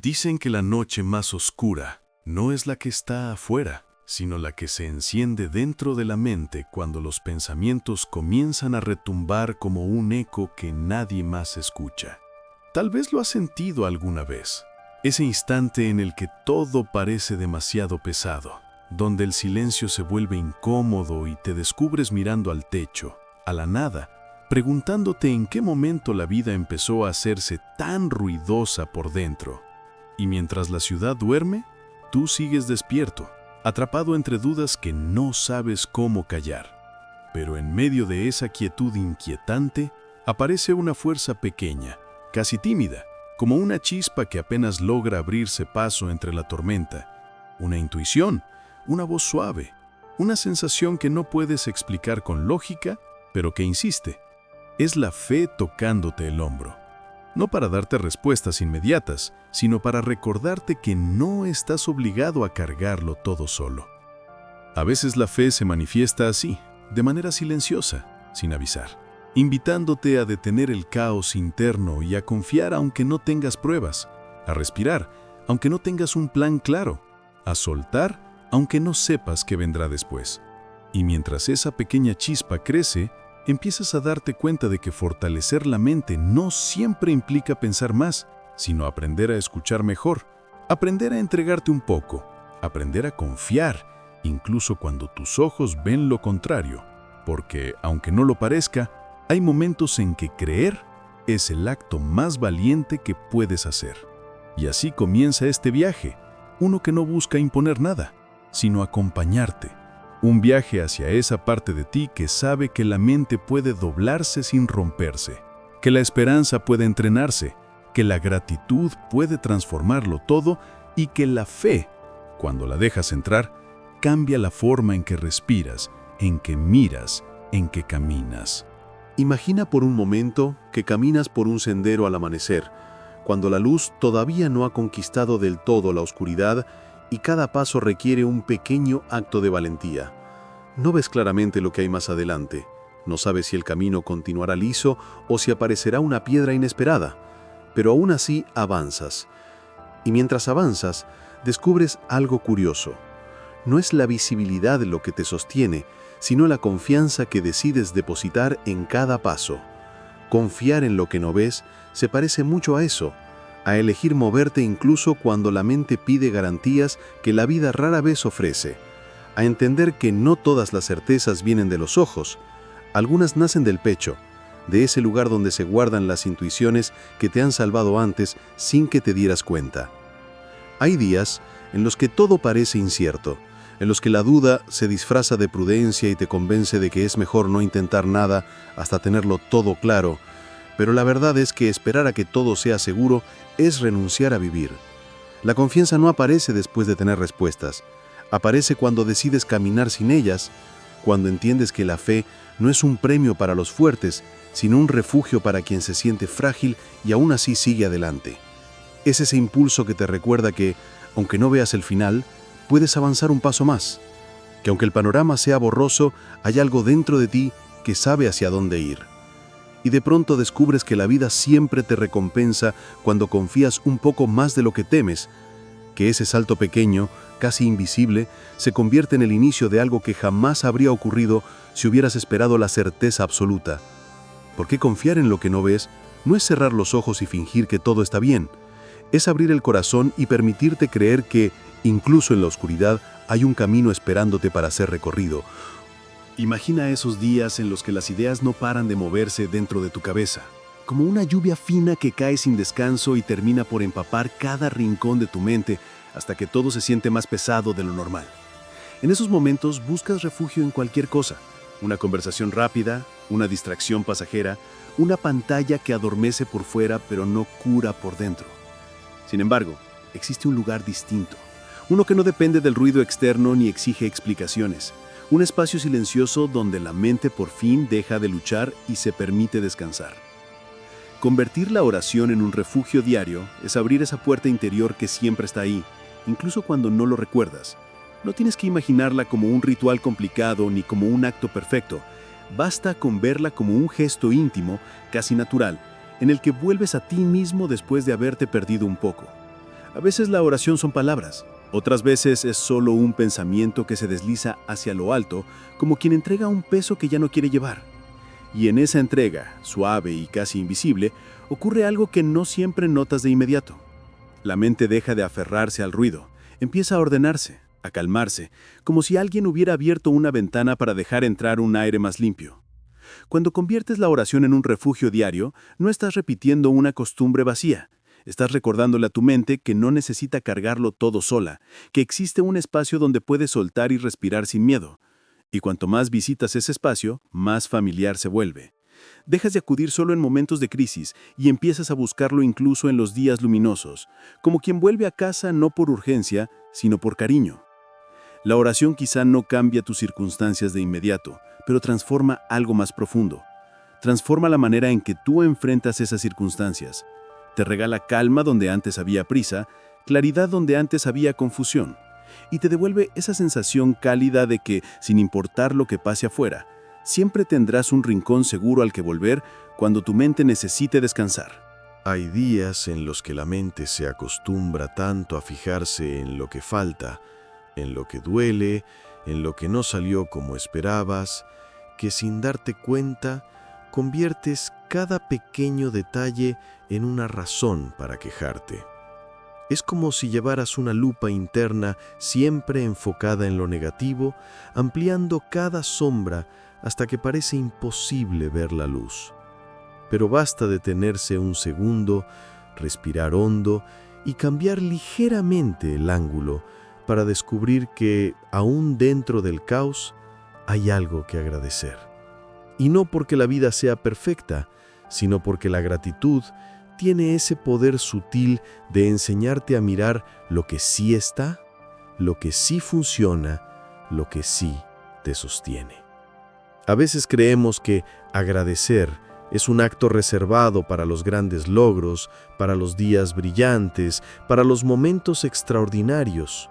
Dicen que la noche más oscura no es la que está afuera, sino la que se enciende dentro de la mente cuando los pensamientos comienzan a retumbar como un eco que nadie más escucha. Tal vez lo has sentido alguna vez. Ese instante en el que todo parece demasiado pesado, donde el silencio se vuelve incómodo y te descubres mirando al techo, a la nada, preguntándote en qué momento la vida empezó a hacerse tan ruidosa por dentro. Y mientras la ciudad duerme, tú sigues despierto, atrapado entre dudas que no sabes cómo callar. Pero en medio de esa quietud inquietante, aparece una fuerza pequeña, casi tímida, como una chispa que apenas logra abrirse paso entre la tormenta. Una intuición, una voz suave, una sensación que no puedes explicar con lógica, pero que insiste. Es la fe tocándote el hombro. No para darte respuestas inmediatas, sino para recordarte que no estás obligado a cargarlo todo solo. A veces la fe se manifiesta así, de manera silenciosa, sin avisar, invitándote a detener el caos interno y a confiar aunque no tengas pruebas, a respirar aunque no tengas un plan claro, a soltar aunque no sepas qué vendrá después. Y mientras esa pequeña chispa crece, empiezas a darte cuenta de que fortalecer la mente no siempre implica pensar más, sino aprender a escuchar mejor, aprender a entregarte un poco, aprender a confiar, incluso cuando tus ojos ven lo contrario, porque, aunque no lo parezca, hay momentos en que creer es el acto más valiente que puedes hacer. Y así comienza este viaje, uno que no busca imponer nada, sino acompañarte. Un viaje hacia esa parte de ti que sabe que la mente puede doblarse sin romperse, que la esperanza puede entrenarse, que la gratitud puede transformarlo todo y que la fe, cuando la dejas entrar, cambia la forma en que respiras, en que miras, en que caminas. Imagina por un momento que caminas por un sendero al amanecer, cuando la luz todavía no ha conquistado del todo la oscuridad y cada paso requiere un pequeño acto de valentía. No ves claramente lo que hay más adelante, no sabes si el camino continuará liso o si aparecerá una piedra inesperada, pero aún así avanzas. Y mientras avanzas, descubres algo curioso. No es la visibilidad lo que te sostiene, sino la confianza que decides depositar en cada paso. Confiar en lo que no ves se parece mucho a eso, a elegir moverte incluso cuando la mente pide garantías que la vida rara vez ofrece, a entender que no todas las certezas vienen de los ojos, algunas nacen del pecho, de ese lugar donde se guardan las intuiciones que te han salvado antes sin que te dieras cuenta. Hay días en los que todo parece incierto, en los que la duda se disfraza de prudencia y te convence de que es mejor no intentar nada hasta tenerlo todo claro, pero la verdad es que esperar a que todo sea seguro es renunciar a vivir. La confianza no aparece después de tener respuestas, aparece cuando decides caminar sin ellas, cuando entiendes que la fe no es un premio para los fuertes, sino un refugio para quien se siente frágil y aún así sigue adelante. Es ese impulso que te recuerda que, aunque no veas el final, puedes avanzar un paso más, que aunque el panorama sea borroso, hay algo dentro de ti que sabe hacia dónde ir. Y de pronto descubres que la vida siempre te recompensa cuando confías un poco más de lo que temes, que ese salto pequeño, casi invisible, se convierte en el inicio de algo que jamás habría ocurrido si hubieras esperado la certeza absoluta. Porque confiar en lo que no ves no es cerrar los ojos y fingir que todo está bien, es abrir el corazón y permitirte creer que, incluso en la oscuridad, hay un camino esperándote para ser recorrido. Imagina esos días en los que las ideas no paran de moverse dentro de tu cabeza, como una lluvia fina que cae sin descanso y termina por empapar cada rincón de tu mente hasta que todo se siente más pesado de lo normal. En esos momentos buscas refugio en cualquier cosa, una conversación rápida, una distracción pasajera, una pantalla que adormece por fuera pero no cura por dentro. Sin embargo, existe un lugar distinto, uno que no depende del ruido externo ni exige explicaciones. Un espacio silencioso donde la mente por fin deja de luchar y se permite descansar. Convertir la oración en un refugio diario es abrir esa puerta interior que siempre está ahí, incluso cuando no lo recuerdas. No tienes que imaginarla como un ritual complicado ni como un acto perfecto. Basta con verla como un gesto íntimo, casi natural, en el que vuelves a ti mismo después de haberte perdido un poco. A veces la oración son palabras, otras veces es solo un pensamiento que se desliza hacia lo alto, como quien entrega un peso que ya no quiere llevar. Y en esa entrega, suave y casi invisible, ocurre algo que no siempre notas de inmediato. La mente deja de aferrarse al ruido, empieza a ordenarse, a calmarse, como si alguien hubiera abierto una ventana para dejar entrar un aire más limpio. Cuando conviertes la oración en un refugio diario, no estás repitiendo una costumbre vacía. Estás recordándole a tu mente que no necesita cargarlo todo sola, que existe un espacio donde puedes soltar y respirar sin miedo. Y cuanto más visitas ese espacio, más familiar se vuelve. Dejas de acudir solo en momentos de crisis y empiezas a buscarlo incluso en los días luminosos, como quien vuelve a casa no por urgencia, sino por cariño. La oración quizá no cambia tus circunstancias de inmediato, pero transforma algo más profundo. Transforma la manera en que tú enfrentas esas circunstancias. Te regala calma donde antes había prisa, claridad donde antes había confusión, y te devuelve esa sensación cálida de que, sin importar lo que pase afuera, siempre tendrás un rincón seguro al que volver cuando tu mente necesite descansar. Hay días en los que la mente se acostumbra tanto a fijarse en lo que falta, en lo que duele, en lo que no salió como esperabas, que sin darte cuenta, conviertes cada pequeño detalle en una razón para quejarte. Es como si llevaras una lupa interna siempre enfocada en lo negativo, ampliando cada sombra hasta que parece imposible ver la luz. Pero basta detenerse un segundo, respirar hondo y cambiar ligeramente el ángulo para descubrir que, aún dentro del caos, hay algo que agradecer. Y no porque la vida sea perfecta, sino porque la gratitud tiene ese poder sutil de enseñarte a mirar lo que sí está, lo que sí funciona, lo que sí te sostiene. A veces creemos que agradecer es un acto reservado para los grandes logros, para los días brillantes, para los momentos extraordinarios,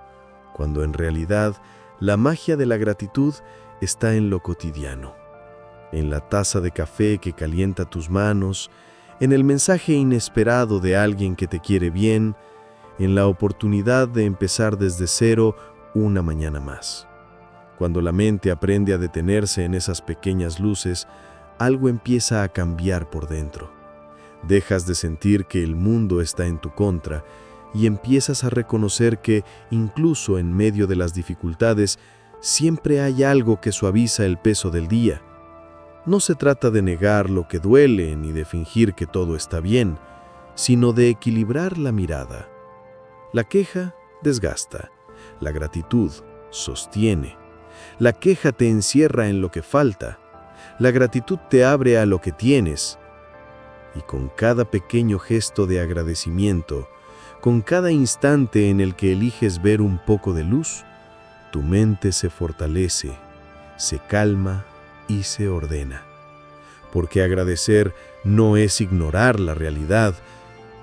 cuando en realidad la magia de la gratitud está en lo cotidiano, en la taza de café que calienta tus manos, en el mensaje inesperado de alguien que te quiere bien, en la oportunidad de empezar desde cero una mañana más. Cuando la mente aprende a detenerse en esas pequeñas luces, algo empieza a cambiar por dentro. Dejas de sentir que el mundo está en tu contra y empiezas a reconocer que, incluso en medio de las dificultades, siempre hay algo que suaviza el peso del día. No se trata de negar lo que duele ni de fingir que todo está bien, sino de equilibrar la mirada. La queja desgasta, la gratitud sostiene. La queja te encierra en lo que falta, la gratitud te abre a lo que tienes. Y con cada pequeño gesto de agradecimiento, con cada instante en el que eliges ver un poco de luz, tu mente se fortalece, se calma y se ordena. Porque agradecer no es ignorar la realidad,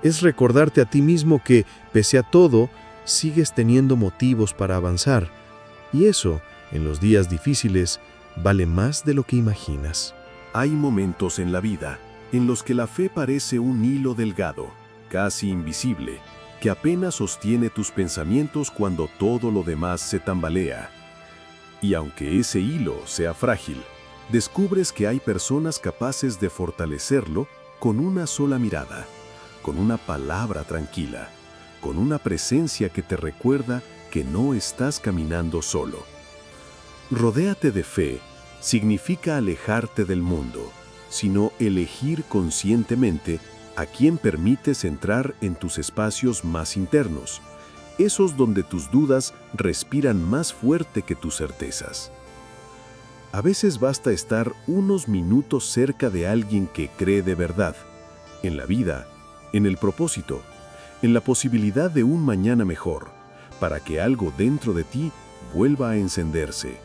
es recordarte a ti mismo que, pese a todo, sigues teniendo motivos para avanzar. Y eso, en los días difíciles, vale más de lo que imaginas. Hay momentos en la vida en los que la fe parece un hilo delgado, casi invisible, que apenas sostiene tus pensamientos cuando todo lo demás se tambalea. Y aunque ese hilo sea frágil, descubres que hay personas capaces de fortalecerlo con una sola mirada, con una palabra tranquila, con una presencia que te recuerda que no estás caminando solo. Rodéate de fe significa alejarte del mundo, sino elegir conscientemente a quién permites entrar en tus espacios más internos, esos donde tus dudas respiran más fuerte que tus certezas. A veces basta estar unos minutos cerca de alguien que cree de verdad, en la vida, en el propósito, en la posibilidad de un mañana mejor, para que algo dentro de ti vuelva a encenderse.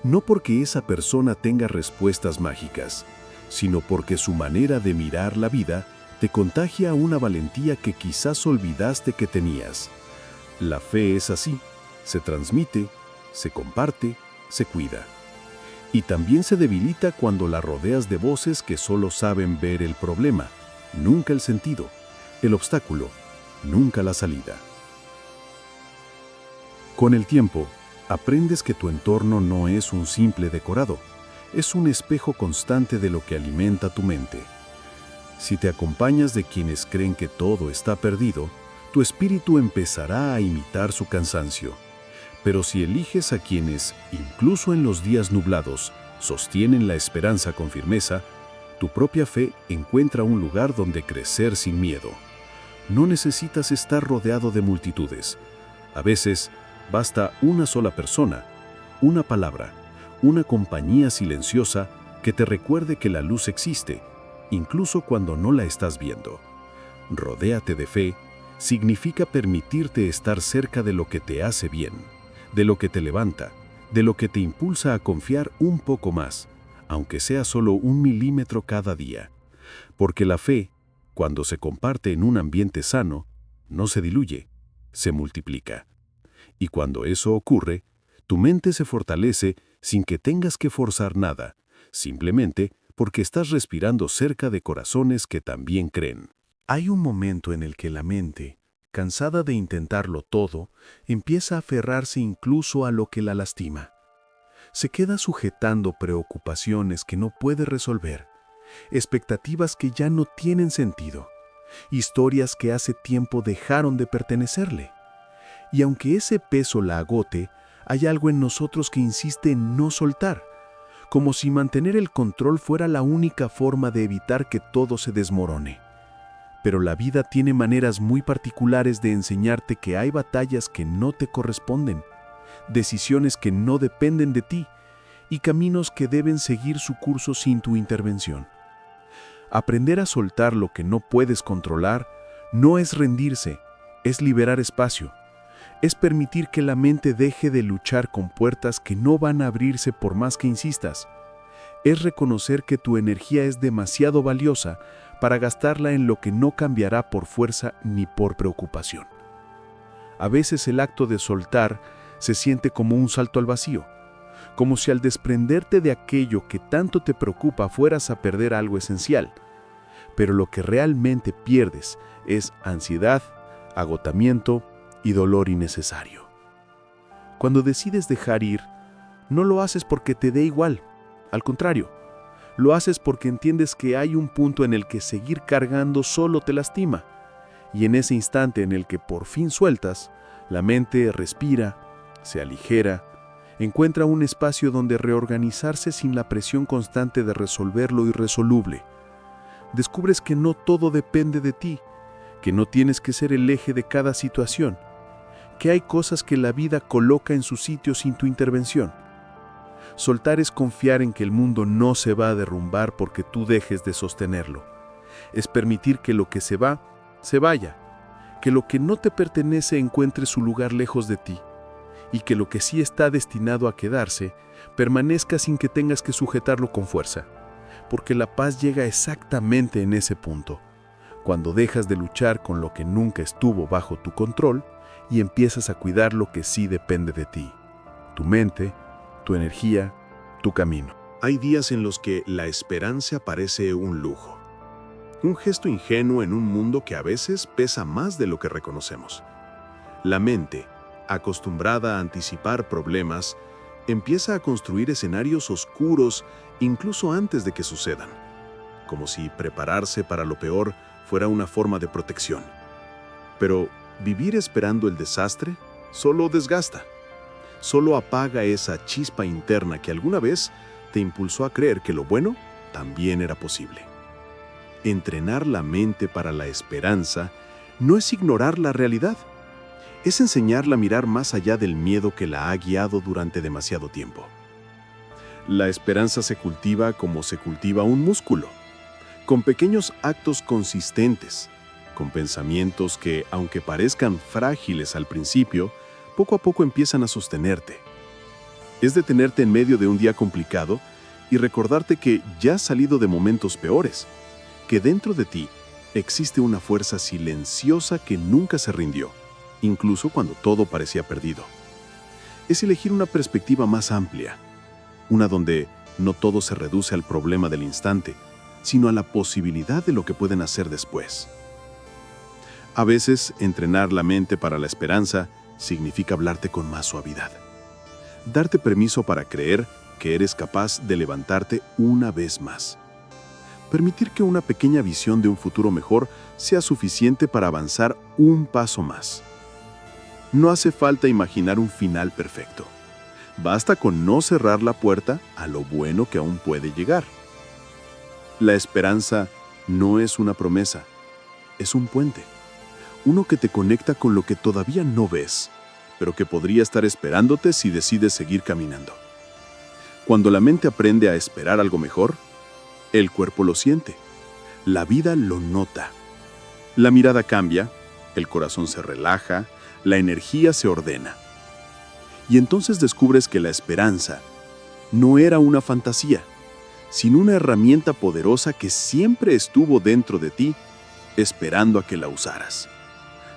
No porque esa persona tenga respuestas mágicas, sino porque su manera de mirar la vida te contagia una valentía que quizás olvidaste que tenías. La fe es así, se transmite, se comparte, se cuida. Y también se debilita cuando la rodeas de voces que solo saben ver el problema, nunca el sentido, el obstáculo, nunca la salida. Con el tiempo, aprendes que tu entorno no es un simple decorado, es un espejo constante de lo que alimenta tu mente. Si te acompañas de quienes creen que todo está perdido, tu espíritu empezará a imitar su cansancio. Pero si eliges a quienes, incluso en los días nublados, sostienen la esperanza con firmeza, tu propia fe encuentra un lugar donde crecer sin miedo. No necesitas estar rodeado de multitudes. A veces, basta una sola persona, una palabra, una compañía silenciosa que te recuerde que la luz existe, incluso cuando no la estás viendo. Rodéate de fe significa permitirte estar cerca de lo que te hace bien, de lo que te levanta, de lo que te impulsa a confiar un poco más, aunque sea solo 1 milímetro cada día. Porque la fe, cuando se comparte en un ambiente sano, no se diluye, se multiplica. Y cuando eso ocurre, tu mente se fortalece sin que tengas que forzar nada, simplemente porque estás respirando cerca de corazones que también creen. Hay un momento en el que la mente, cansada de intentarlo todo, empieza a aferrarse incluso a lo que la lastima. Se queda sujetando preocupaciones que no puede resolver, expectativas que ya no tienen sentido, historias que hace tiempo dejaron de pertenecerle. Y aunque ese peso la agote, hay algo en nosotros que insiste en no soltar, como si mantener el control fuera la única forma de evitar que todo se desmorone. Pero la vida tiene maneras muy particulares de enseñarte que hay batallas que no te corresponden, decisiones que no dependen de ti y caminos que deben seguir su curso sin tu intervención. Aprender a soltar lo que no puedes controlar no es rendirse, es liberar espacio. Es permitir que la mente deje de luchar con puertas que no van a abrirse por más que insistas. Es reconocer que tu energía es demasiado valiosa para gastarla en lo que no cambiará por fuerza ni por preocupación. A veces el acto de soltar se siente como un salto al vacío, como si al desprenderte de aquello que tanto te preocupa fueras a perder algo esencial. Pero lo que realmente pierdes es ansiedad, agotamiento y dolor innecesario. Cuando decides dejar ir, no lo haces porque te dé igual, al contrario, lo haces porque entiendes que hay un punto en el que seguir cargando solo te lastima, y en ese instante en el que por fin sueltas, la mente respira, se aligera, encuentra un espacio donde reorganizarse sin la presión constante de resolver lo irresoluble. Descubres que no todo depende de ti, que no tienes que ser el eje de cada situación, que hay cosas que la vida coloca en su sitio sin tu intervención. Soltar es confiar en que el mundo no se va a derrumbar porque tú dejes de sostenerlo. Es permitir que lo que se va, se vaya, que lo que no te pertenece encuentre su lugar lejos de ti, y que lo que sí está destinado a quedarse, permanezca sin que tengas que sujetarlo con fuerza, porque la paz llega exactamente en ese punto, cuando dejas de luchar con lo que nunca estuvo bajo tu control y empiezas a cuidar lo que sí depende de ti, tu mente, tu energía, tu camino. Hay días en los que la esperanza parece un lujo, un gesto ingenuo en un mundo que a veces pesa más de lo que reconocemos. La mente, acostumbrada a anticipar problemas, empieza a construir escenarios oscuros incluso antes de que sucedan, como si prepararse para lo peor fuera una forma de protección. Pero vivir esperando el desastre solo desgasta, solo apaga esa chispa interna que alguna vez te impulsó a creer que lo bueno también era posible. Entrenar la mente para la esperanza no es ignorar la realidad, es enseñarla a mirar más allá del miedo que la ha guiado durante demasiado tiempo. La esperanza se cultiva como se cultiva un músculo, con pequeños actos consistentes, con pensamientos que, aunque parezcan frágiles al principio, poco a poco empiezan a sostenerte. Es detenerte en medio de un día complicado y recordarte que ya has salido de momentos peores, que dentro de ti existe una fuerza silenciosa que nunca se rindió, incluso cuando todo parecía perdido. Es elegir una perspectiva más amplia, una donde no todo se reduce al problema del instante, sino a la posibilidad de lo que pueden hacer después. A veces, entrenar la mente para la esperanza significa hablarte con más suavidad. Darte permiso para creer que eres capaz de levantarte una vez más. Permitir que una pequeña visión de un futuro mejor sea suficiente para avanzar un paso más. No hace falta imaginar un final perfecto. Basta con no cerrar la puerta a lo bueno que aún puede llegar. La esperanza no es una promesa, es un puente. Uno que te conecta con lo que todavía no ves, pero que podría estar esperándote si decides seguir caminando. Cuando la mente aprende a esperar algo mejor, el cuerpo lo siente, la vida lo nota. La mirada cambia, el corazón se relaja, la energía se ordena. Y entonces descubres que la esperanza no era una fantasía, sino una herramienta poderosa que siempre estuvo dentro de ti, esperando a que la usaras.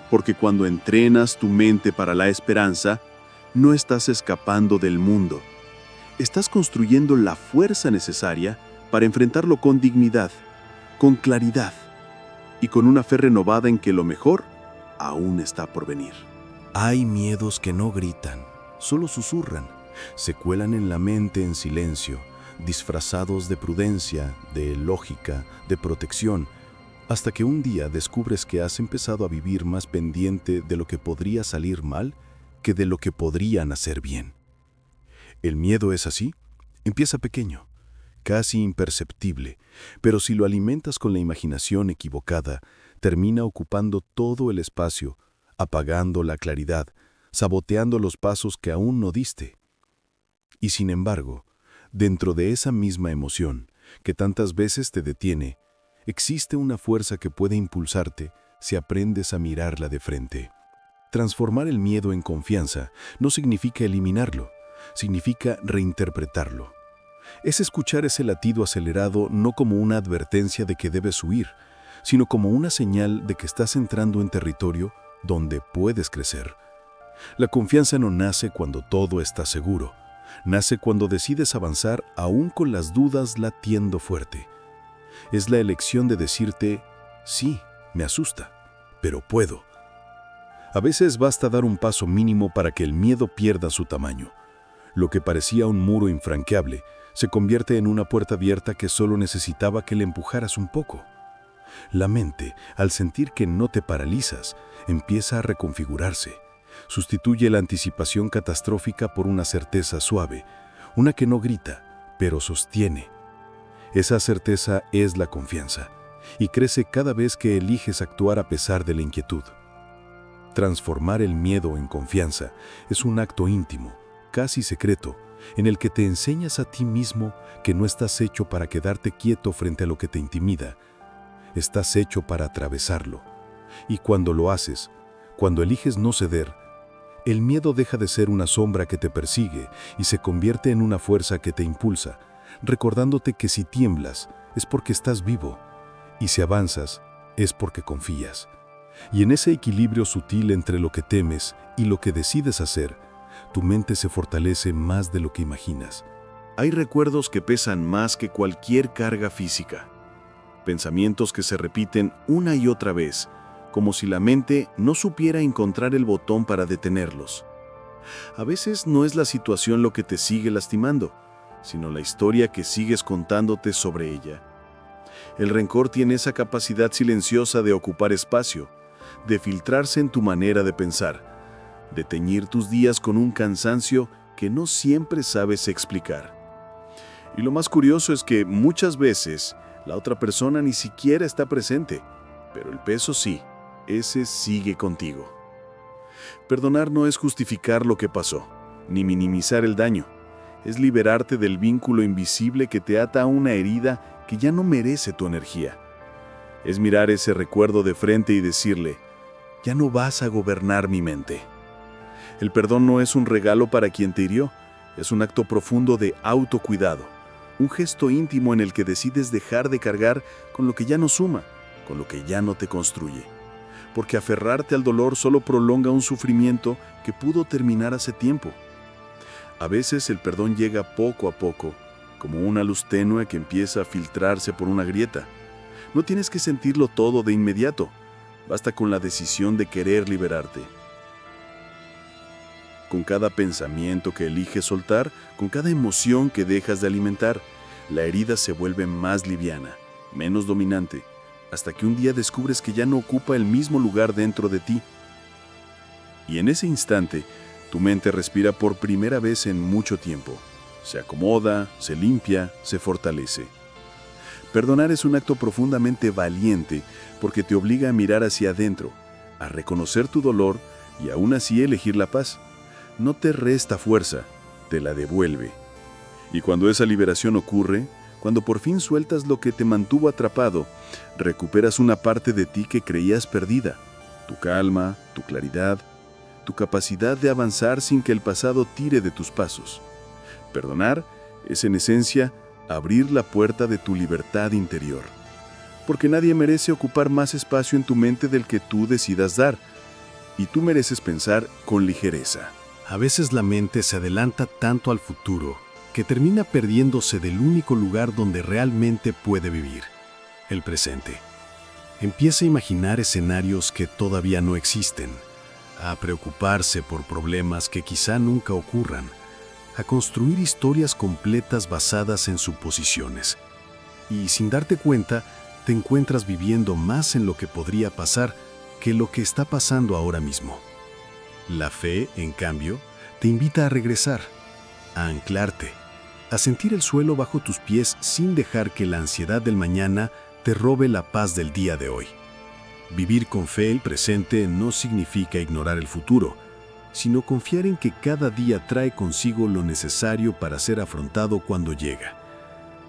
Porque cuando entrenas tu mente para la esperanza, no estás escapando del mundo. Estás construyendo la fuerza necesaria para enfrentarlo con dignidad, con claridad y con una fe renovada en que lo mejor aún está por venir. Hay miedos que no gritan, solo susurran, se cuelan en la mente en silencio, disfrazados de prudencia, de lógica, de protección, hasta que un día descubres que has empezado a vivir más pendiente de lo que podría salir mal que de lo que podrían hacer bien. El miedo es así, empieza pequeño, casi imperceptible, pero si lo alimentas con la imaginación equivocada, termina ocupando todo el espacio, apagando la claridad, saboteando los pasos que aún no diste. Y sin embargo, dentro de esa misma emoción, que tantas veces te detiene, existe una fuerza que puede impulsarte si aprendes a mirarla de frente. Transformar el miedo en confianza no significa eliminarlo, significa reinterpretarlo. Es escuchar ese latido acelerado no como una advertencia de que debes huir, sino como una señal de que estás entrando en territorio donde puedes crecer. La confianza no nace cuando todo está seguro, nace cuando decides avanzar aún con las dudas latiendo fuerte. Es la elección de decirte, sí, me asusta, pero puedo. A veces basta dar un paso mínimo para que el miedo pierda su tamaño. Lo que parecía un muro infranqueable se convierte en una puerta abierta que solo necesitaba que le empujaras un poco. La mente, al sentir que no te paralizas, empieza a reconfigurarse. Sustituye la anticipación catastrófica por una certeza suave, una que no grita, pero sostiene. Esa certeza es la confianza, y crece cada vez que eliges actuar a pesar de la inquietud. Transformar el miedo en confianza es un acto íntimo, casi secreto, en el que te enseñas a ti mismo que no estás hecho para quedarte quieto frente a lo que te intimida. Estás hecho para atravesarlo. Y cuando lo haces, cuando eliges no ceder, el miedo deja de ser una sombra que te persigue y se convierte en una fuerza que te impulsa, recordándote que si tiemblas es porque estás vivo y si avanzas es porque confías. Y en ese equilibrio sutil entre lo que temes y lo que decides hacer, tu mente se fortalece más de lo que imaginas. Hay recuerdos que pesan más que cualquier carga física. Pensamientos que se repiten una y otra vez, como si la mente no supiera encontrar el botón para detenerlos. A veces no es la situación lo que te sigue lastimando, sino la historia que sigues contándote sobre ella. El rencor tiene esa capacidad silenciosa de ocupar espacio, de filtrarse en tu manera de pensar, de teñir tus días con un cansancio que no siempre sabes explicar. Y lo más curioso es que muchas veces la otra persona ni siquiera está presente, pero el peso sí, ese sigue contigo. Perdonar no es justificar lo que pasó, ni minimizar el daño. Es liberarte del vínculo invisible que te ata a una herida que ya no merece tu energía. Es mirar ese recuerdo de frente y decirle, ya no vas a gobernar mi mente. El perdón no es un regalo para quien te hirió, es un acto profundo de autocuidado, un gesto íntimo en el que decides dejar de cargar con lo que ya no suma, con lo que ya no te construye. Porque aferrarte al dolor solo prolonga un sufrimiento que pudo terminar hace tiempo. A veces el perdón llega poco a poco, como una luz tenue que empieza a filtrarse por una grieta. No tienes que sentirlo todo de inmediato. Basta con la decisión de querer liberarte. Con cada pensamiento que eliges soltar, con cada emoción que dejas de alimentar, la herida se vuelve más liviana, menos dominante, hasta que un día descubres que ya no ocupa el mismo lugar dentro de ti. Y en ese instante, tu mente respira por primera vez en mucho tiempo. Se acomoda, se limpia, se fortalece. Perdonar es un acto profundamente valiente porque te obliga a mirar hacia adentro, a reconocer tu dolor y aún así elegir la paz. No te resta fuerza, te la devuelve. Y cuando esa liberación ocurre, cuando por fin sueltas lo que te mantuvo atrapado, recuperas una parte de ti que creías perdida, tu calma, tu claridad, tu capacidad de avanzar sin que el pasado tire de tus pasos. Perdonar es en esencia abrir la puerta de tu libertad interior. Porque nadie merece ocupar más espacio en tu mente del que tú decidas dar. Y tú mereces pensar con ligereza. A veces la mente se adelanta tanto al futuro que termina perdiéndose del único lugar donde realmente puede vivir, el presente. Empieza a imaginar escenarios que todavía no existen, a preocuparse por problemas que quizá nunca ocurran, a construir historias completas basadas en suposiciones. Y sin darte cuenta, te encuentras viviendo más en lo que podría pasar que lo que está pasando ahora mismo. La fe, en cambio, te invita a regresar, a anclarte, a sentir el suelo bajo tus pies sin dejar que la ansiedad del mañana te robe la paz del día de hoy. Vivir con fe el presente no significa ignorar el futuro, sino confiar en que cada día trae consigo lo necesario para ser afrontado cuando llega.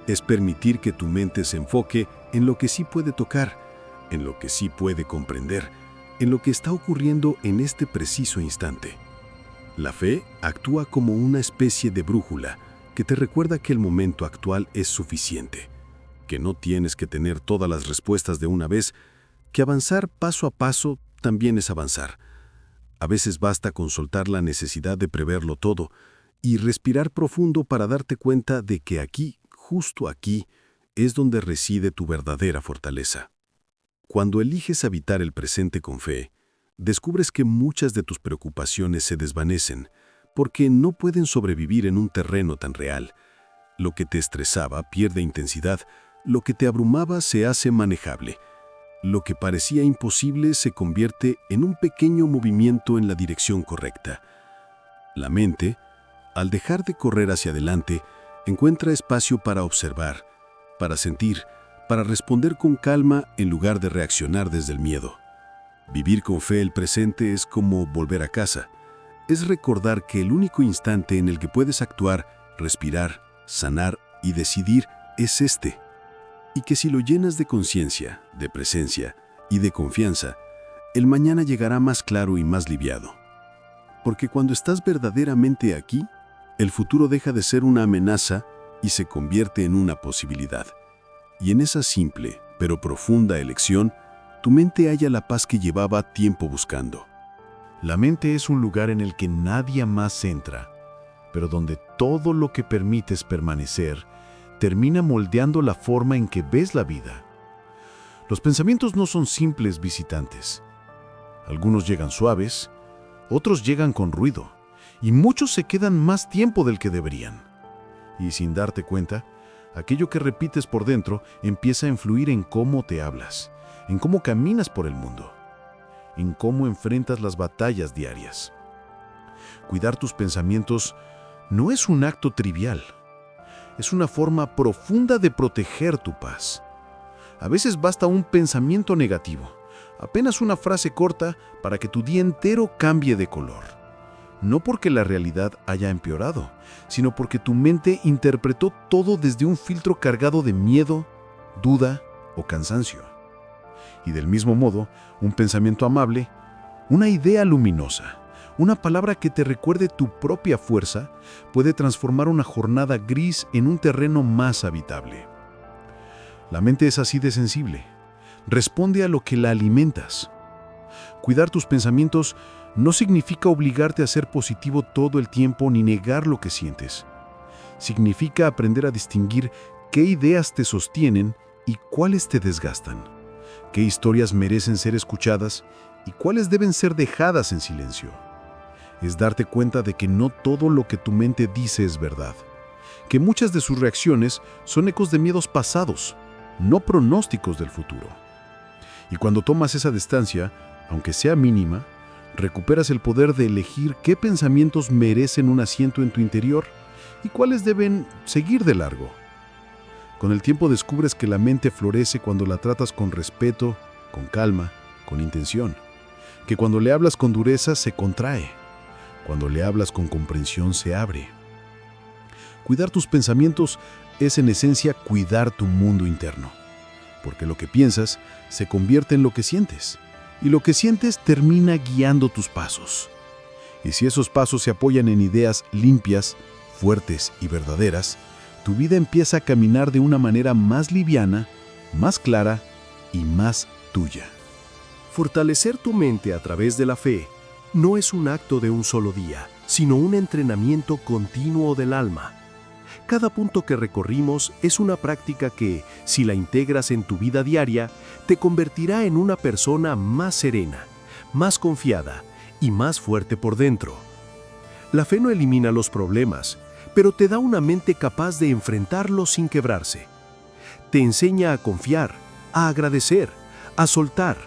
Es permitir que tu mente se enfoque en lo que sí puede tocar, en lo que sí puede comprender, en lo que está ocurriendo en este preciso instante. La fe actúa como una especie de brújula que te recuerda que el momento actual es suficiente, que no tienes que tener todas las respuestas de una vez, que avanzar paso a paso también es avanzar. A veces basta con soltar la necesidad de preverlo todo y respirar profundo para darte cuenta de que aquí, justo aquí, es donde reside tu verdadera fortaleza. Cuando eliges habitar el presente con fe, descubres que muchas de tus preocupaciones se desvanecen porque no pueden sobrevivir en un terreno tan real. Lo que te estresaba pierde intensidad, lo que te abrumaba se hace manejable. Lo que parecía imposible se convierte en un pequeño movimiento en la dirección correcta. La mente, al dejar de correr hacia adelante, encuentra espacio para observar, para sentir, para responder con calma en lugar de reaccionar desde el miedo. Vivir con fe el presente es como volver a casa. Es recordar que el único instante en el que puedes actuar, respirar, sanar y decidir es este. Y que si lo llenas de conciencia, de presencia y de confianza, el mañana llegará más claro y más liviado. Porque cuando estás verdaderamente aquí, el futuro deja de ser una amenaza y se convierte en una posibilidad. Y en esa simple, pero profunda elección, tu mente halla la paz que llevaba tiempo buscando. La mente es un lugar en el que nadie más entra, pero donde todo lo que permites permanecer termina moldeando la forma en que ves la vida. Los pensamientos no son simples visitantes. Algunos llegan suaves, otros llegan con ruido, y muchos se quedan más tiempo del que deberían. Y sin darte cuenta, aquello que repites por dentro empieza a influir en cómo te hablas, en cómo caminas por el mundo, en cómo enfrentas las batallas diarias. Cuidar tus pensamientos no es un acto trivial. Es una forma profunda de proteger tu paz. A veces basta un pensamiento negativo, apenas una frase corta para que tu día entero cambie de color. No porque la realidad haya empeorado, sino porque tu mente interpretó todo desde un filtro cargado de miedo, duda o cansancio. Y del mismo modo, un pensamiento amable, una idea luminosa, una palabra que te recuerde tu propia fuerza, puede transformar una jornada gris en un terreno más habitable. La mente es así de sensible. Responde a lo que la alimentas. Cuidar tus pensamientos no significa obligarte a ser positivo todo el tiempo ni negar lo que sientes. Significa aprender a distinguir qué ideas te sostienen y cuáles te desgastan, qué historias merecen ser escuchadas y cuáles deben ser dejadas en silencio. Es darte cuenta de que no todo lo que tu mente dice es verdad, que muchas de sus reacciones son ecos de miedos pasados, no pronósticos del futuro. Y cuando tomas esa distancia, aunque sea mínima, recuperas el poder de elegir qué pensamientos merecen un asiento en tu interior y cuáles deben seguir de largo. Con el tiempo descubres que la mente florece cuando la tratas con respeto, con calma, con intención, que cuando le hablas con dureza se contrae, cuando le hablas con comprensión se abre. Cuidar tus pensamientos es en esencia cuidar tu mundo interno, porque lo que piensas se convierte en lo que sientes, y lo que sientes termina guiando tus pasos. Y si esos pasos se apoyan en ideas limpias, fuertes y verdaderas, tu vida empieza a caminar de una manera más liviana, más clara y más tuya. Fortalecer tu mente a través de la fe no es un acto de un solo día, sino un entrenamiento continuo del alma. Cada punto que recorrimos es una práctica que, si la integras en tu vida diaria, te convertirá en una persona más serena, más confiada y más fuerte por dentro. La fe no elimina los problemas, pero te da una mente capaz de enfrentarlos sin quebrarse. Te enseña a confiar, a agradecer, a soltar,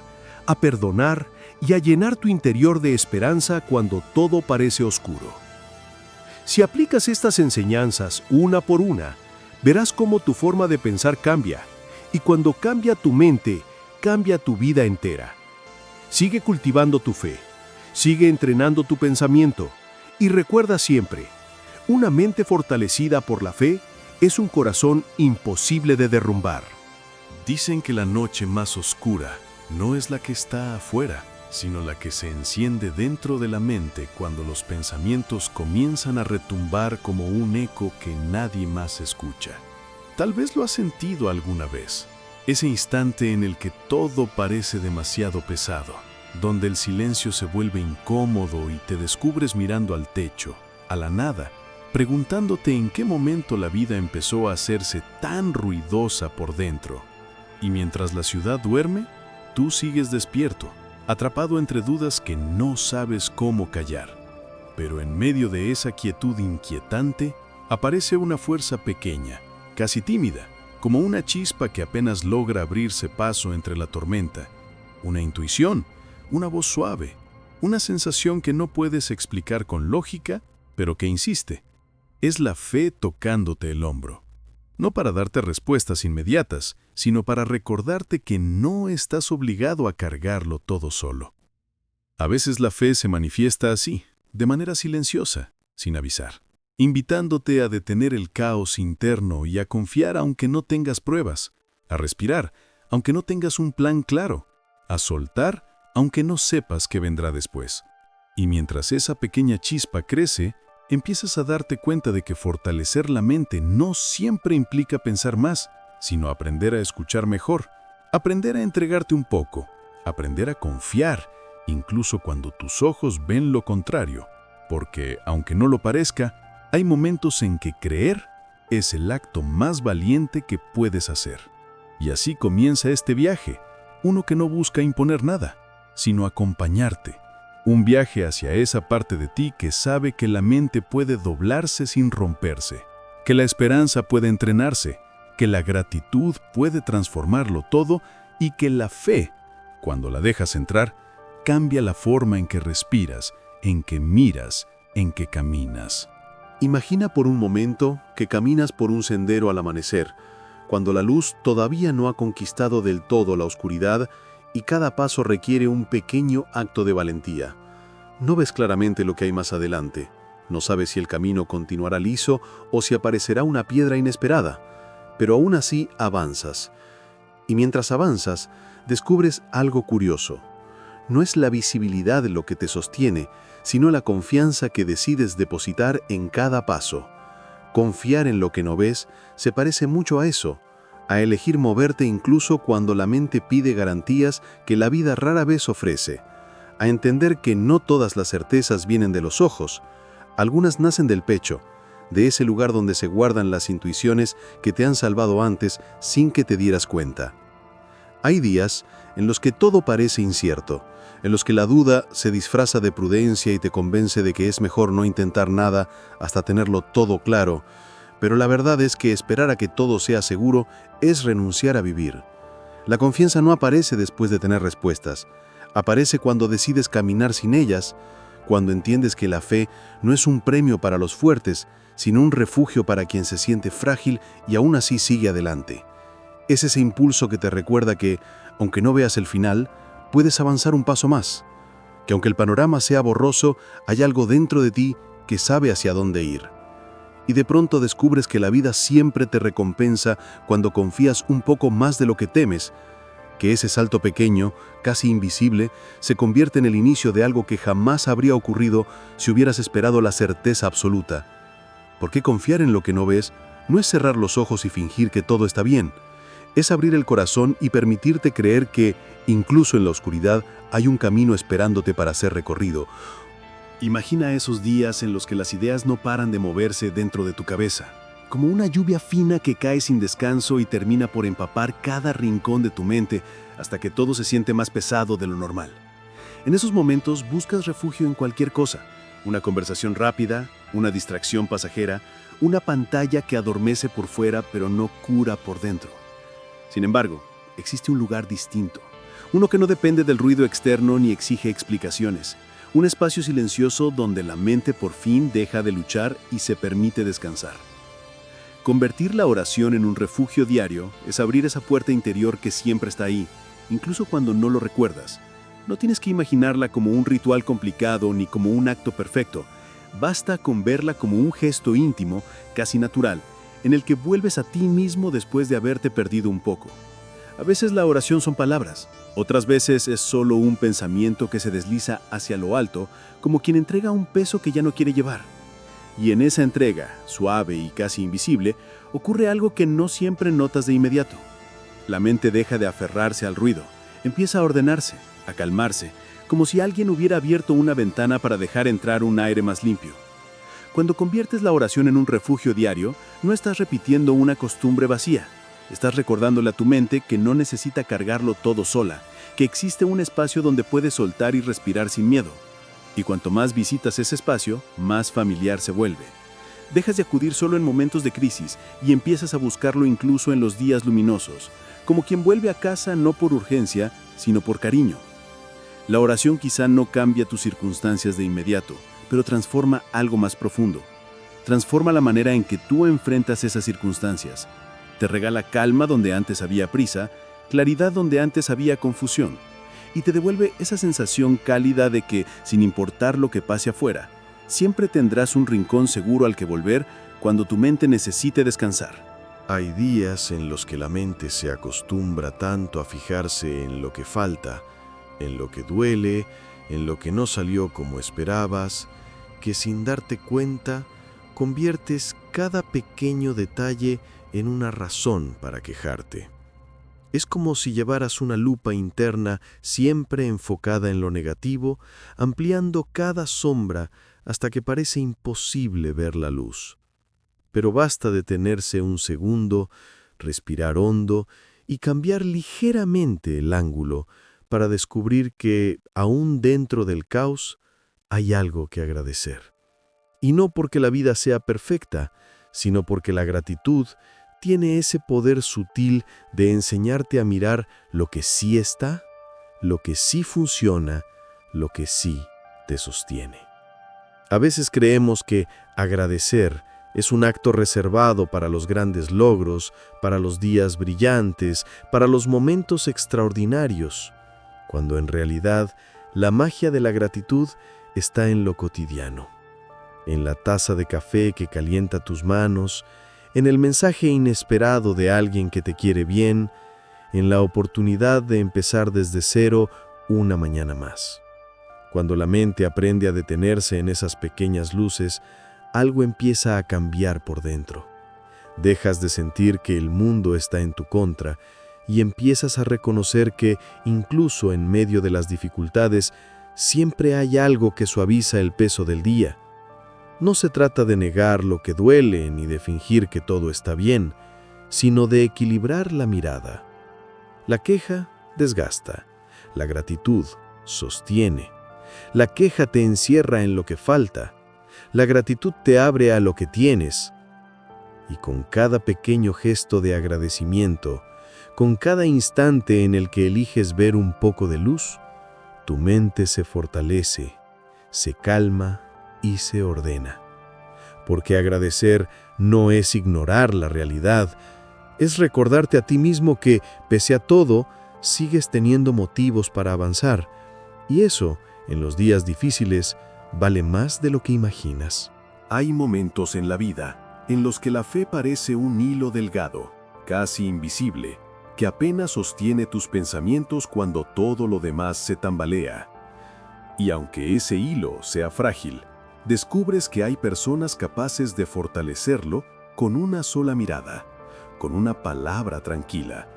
a perdonar y a llenar tu interior de esperanza cuando todo parece oscuro. Si aplicas estas enseñanzas una por una, verás cómo tu forma de pensar cambia, y cuando cambia tu mente, cambia tu vida entera. Sigue cultivando tu fe, sigue entrenando tu pensamiento, y recuerda siempre, una mente fortalecida por la fe es un corazón imposible de derrumbar. Dicen que la noche más oscura no es la que está afuera, sino la que se enciende dentro de la mente cuando los pensamientos comienzan a retumbar como un eco que nadie más escucha. Tal vez lo has sentido alguna vez, ese instante en el que todo parece demasiado pesado, donde el silencio se vuelve incómodo y te descubres mirando al techo, a la nada, preguntándote en qué momento la vida empezó a hacerse tan ruidosa por dentro. Y mientras la ciudad duerme, tú sigues despierto, atrapado entre dudas que no sabes cómo callar. Pero en medio de esa quietud inquietante, aparece una fuerza pequeña, casi tímida, como una chispa que apenas logra abrirse paso entre la tormenta. Una intuición, una voz suave, una sensación que no puedes explicar con lógica, pero que insiste. Es la fe tocándote el hombro. No para darte respuestas inmediatas, sino para recordarte que no estás obligado a cargarlo todo solo. A veces la fe se manifiesta así, de manera silenciosa, sin avisar, invitándote a detener el caos interno y a confiar aunque no tengas pruebas, a respirar aunque no tengas un plan claro, a soltar aunque no sepas qué vendrá después. Y mientras esa pequeña chispa crece, empiezas a darte cuenta de que fortalecer la mente no siempre implica pensar más, sino aprender a escuchar mejor, aprender a entregarte un poco, aprender a confiar, incluso cuando tus ojos ven lo contrario, porque, aunque no lo parezca, hay momentos en que creer es el acto más valiente que puedes hacer. Y así comienza este viaje, uno que no busca imponer nada, sino acompañarte. Un viaje hacia esa parte de ti que sabe que la mente puede doblarse sin romperse, que la esperanza puede entrenarse, que la gratitud puede transformarlo todo y que la fe, cuando la dejas entrar, cambia la forma en que respiras, en que miras, en que caminas. Imagina por un momento que caminas por un sendero al amanecer, cuando la luz todavía no ha conquistado del todo la oscuridad y cada paso requiere un pequeño acto de valentía. No ves claramente lo que hay más adelante, no sabes si el camino continuará liso o si aparecerá una piedra inesperada, pero aún así avanzas. Y mientras avanzas, descubres algo curioso. No es la visibilidad lo que te sostiene, sino la confianza que decides depositar en cada paso. Confiar en lo que no ves se parece mucho a eso, a elegir moverte incluso cuando la mente pide garantías que la vida rara vez ofrece, a entender que no todas las certezas vienen de los ojos, algunas nacen del pecho, de ese lugar donde se guardan las intuiciones que te han salvado antes sin que te dieras cuenta. Hay días en los que todo parece incierto, en los que la duda se disfraza de prudencia y te convence de que es mejor no intentar nada hasta tenerlo todo claro, pero la verdad es que esperar a que todo sea seguro es renunciar a vivir. La confianza no aparece después de tener respuestas, aparece cuando decides caminar sin ellas, cuando entiendes que la fe no es un premio para los fuertes, sino un refugio para quien se siente frágil y aún así sigue adelante. Es ese impulso que te recuerda que, aunque no veas el final, puedes avanzar un paso más, que aunque el panorama sea borroso, hay algo dentro de ti que sabe hacia dónde ir. Y de pronto descubres que la vida siempre te recompensa cuando confías un poco más de lo que temes, que ese salto pequeño, casi invisible, se convierte en el inicio de algo que jamás habría ocurrido si hubieras esperado la certeza absoluta. Porque confiar en lo que no ves no es cerrar los ojos y fingir que todo está bien. Es abrir el corazón y permitirte creer que, incluso en la oscuridad, hay un camino esperándote para ser recorrido. Imagina esos días en los que las ideas no paran de moverse dentro de tu cabeza, como una lluvia fina que cae sin descanso y termina por empapar cada rincón de tu mente hasta que todo se siente más pesado de lo normal. En esos momentos buscas refugio en cualquier cosa, una conversación rápida, una distracción pasajera, una pantalla que adormece por fuera pero no cura por dentro. Sin embargo, existe un lugar distinto, uno que no depende del ruido externo ni exige explicaciones, un espacio silencioso donde la mente por fin deja de luchar y se permite descansar. Convertir la oración en un refugio diario es abrir esa puerta interior que siempre está ahí, incluso cuando no lo recuerdas. No tienes que imaginarla como un ritual complicado ni como un acto perfecto. Basta con verla como un gesto íntimo, casi natural, en el que vuelves a ti mismo después de haberte perdido un poco. A veces la oración son palabras, otras veces es solo un pensamiento que se desliza hacia lo alto, como quien entrega un peso que ya no quiere llevar. Y en esa entrega, suave y casi invisible, ocurre algo que no siempre notas de inmediato. La mente deja de aferrarse al ruido, empieza a ordenarse, a calmarse, como si alguien hubiera abierto una ventana para dejar entrar un aire más limpio. Cuando conviertes la oración en un refugio diario, no estás repitiendo una costumbre vacía. Estás recordándole a tu mente que no necesita cargarlo todo sola, que existe un espacio donde puedes soltar y respirar sin miedo. Y cuanto más visitas ese espacio, más familiar se vuelve. Dejas de acudir solo en momentos de crisis y empiezas a buscarlo incluso en los días luminosos, como quien vuelve a casa no por urgencia, sino por cariño. La oración quizá no cambia tus circunstancias de inmediato, pero transforma algo más profundo. Transforma la manera en que tú enfrentas esas circunstancias. Te regala calma donde antes había prisa, claridad donde antes había confusión, y te devuelve esa sensación cálida de que, sin importar lo que pase afuera, siempre tendrás un rincón seguro al que volver cuando tu mente necesite descansar. Hay días en los que la mente se acostumbra tanto a fijarse en lo que falta, en lo que duele, en lo que no salió como esperabas, que sin darte cuenta, conviertes cada pequeño detalle en una razón para quejarte. Es como si llevaras una lupa interna siempre enfocada en lo negativo, ampliando cada sombra hasta que parece imposible ver la luz. Pero basta detenerse un segundo, respirar hondo y cambiar ligeramente el ángulo para descubrir que, aún dentro del caos, hay algo que agradecer. Y no porque la vida sea perfecta, sino porque la gratitud tiene ese poder sutil de enseñarte a mirar lo que sí está, lo que sí funciona, lo que sí te sostiene. A veces creemos que agradecer es un acto reservado para los grandes logros, para los días brillantes, para los momentos extraordinarios, cuando en realidad la magia de la gratitud está en lo cotidiano, en la taza de café que calienta tus manos, en el mensaje inesperado de alguien que te quiere bien, en la oportunidad de empezar desde cero una mañana más. Cuando la mente aprende a detenerse en esas pequeñas luces, algo empieza a cambiar por dentro. Dejas de sentir que el mundo está en tu contra y empiezas a reconocer que, incluso en medio de las dificultades, siempre hay algo que suaviza el peso del día. No se trata de negar lo que duele ni de fingir que todo está bien, sino de equilibrar la mirada. La queja desgasta, la gratitud sostiene. La queja te encierra en lo que falta, la gratitud te abre a lo que tienes. Y con cada pequeño gesto de agradecimiento, con cada instante en el que eliges ver un poco de luz, tu mente se fortalece, se calma y se ordena. Porque agradecer no es ignorar la realidad, es recordarte a ti mismo que, pese a todo, sigues teniendo motivos para avanzar. Y eso, en los días difíciles, vale más de lo que imaginas. Hay momentos en la vida en los que la fe parece un hilo delgado, casi invisible, que apenas sostiene tus pensamientos cuando todo lo demás se tambalea. Y aunque ese hilo sea frágil, descubres que hay personas capaces de fortalecerlo con una sola mirada, con una palabra tranquila,